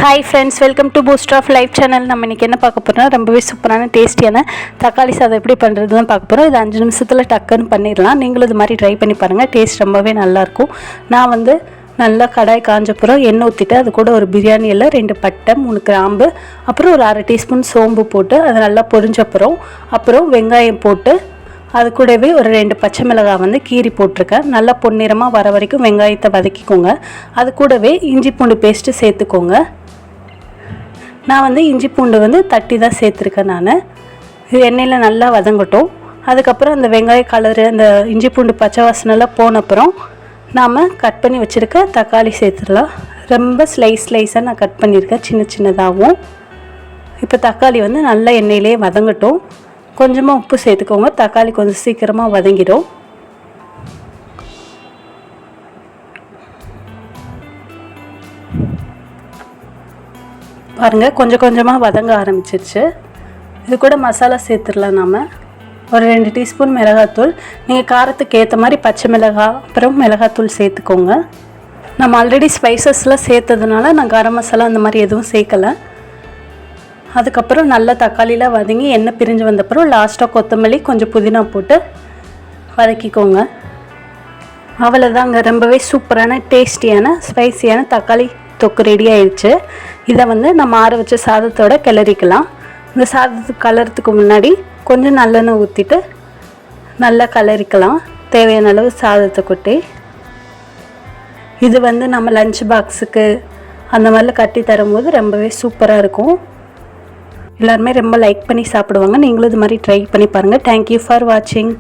Hi friends, welcome to boost of life channel. நம்ம இன்றைக்கி என்ன பார்க்க போகிறோம்னா ரொம்பவே சூப்பரான டேஸ்டியான தக்காளி சாதம் எப்படி பண்ணுறது தான் பார்க்க போகிறோம். இது 5 நிமிஷத்தில் டக்குன்னு பண்ணிடலாம். நீங்களும் இது மாதிரி ட்ரை பண்ணி பாருங்கள். டேஸ்ட் ரொம்பவே நல்லாயிருக்கும். நான் நல்லா கடாய் காஞ்சப்புறம் எண்ணெய் ஊற்றிட்டு அது கூட ஒரு பிரியாணி இலை, 2 பட்டை, 3 கிராம்பு, அப்புறம் ஒரு அரை டீஸ்பூன் சோம்பு போட்டு அது நல்லா அப்புறம் வெங்காயம் போட்டு அது கூடவே ஒரு 2 பச்சை மிளகாய் கீரி போட்டிருக்கேன். நல்லா பொன்னிறமாக வர வரைக்கும் வெங்காயத்தை வதக்கிக்கோங்க. அது கூடவே இஞ்சி பூண்டு பேஸ்ட்டு சேர்த்துக்கோங்க. நான் இஞ்சி பூண்டு தட்டி தான் சேர்த்துருக்கேன். நான் இது எண்ணெயில் நல்லா வதங்கட்டும். அதுக்கப்புறம் அந்த வெங்காய கலரு, அந்த இஞ்சி பூண்டு பச்சை வாசனைலாம் போனப்புறம் நாம் கட் பண்ணி வச்சுருக்க தக்காளி சேர்த்துடலாம். ரொம்ப ஸ்லைஸாக நான் கட் பண்ணியிருக்கேன், சின்னதாகவும். இப்போ தக்காளி நல்லா எண்ணெயிலே வதங்கட்டும். கொஞ்சமாக உப்பு சேர்த்துக்கோங்க. தக்காளி கொஞ்சம் சீக்கிரமாக வதங்கிடும். பாருங்கள், கொஞ்சமாக வதங்க ஆரம்பிச்சிருச்சு. இது கூட மசாலா சேர்த்துடலாம். நாம் ஒரு 2 டீஸ்பூன் மிளகாத்தூள், நீங்கள் காரத்துக்கு ஏற்ற மாதிரி பச்சை மிளகாய் அப்புறம் மிளகாத்தூள் சேர்த்துக்கோங்க. நம்ம ஆல்ரெடி ஸ்பைசஸ்லாம் சேர்த்ததுனால நான் கரம் மசாலா அந்த மாதிரி எதுவும் சேர்க்கலை. அதுக்கப்புறம் நல்லா தக்காளியில் வதங்கி எண்ணெய் பிரிஞ்சு வந்தப்புறம் லாஸ்ட்டாக கொத்தமல்லி, கொஞ்சம் புதினா போட்டு வதக்கிக்கோங்க. அவ்வளோதாங்க, ரொம்பவே சூப்பரான டேஸ்டியான ஸ்பைசியான தக்காளி தொக்கு ரெடி ஆயிடுச்சு. இதை நம்ம ஆற வச்ச சாதத்தோட கிளறிக்கலாம். இந்த சாதத்துக்கு கலறதுக்கு முன்னாடி கொஞ்சம் நல்லெண்ணெய் ஊற்றிட்டு நல்லா கிளறிக்கலாம். தேவையான அளவு சாதத்தை கொட்டி இது நம்ம லஞ்ச் பாக்ஸுக்கு அந்த மாதிரிலாம் கட்டி தரும்போது ரொம்பவே சூப்பராக இருக்கும். எல்லாருமே ரொம்ப லைக் பண்ணி சாப்பிடுவாங்க. நீங்களும் இது மாதிரி ட்ரை பண்ணி பாருங்கள். தேங்க்யூ ஃபார் வாட்சிங்.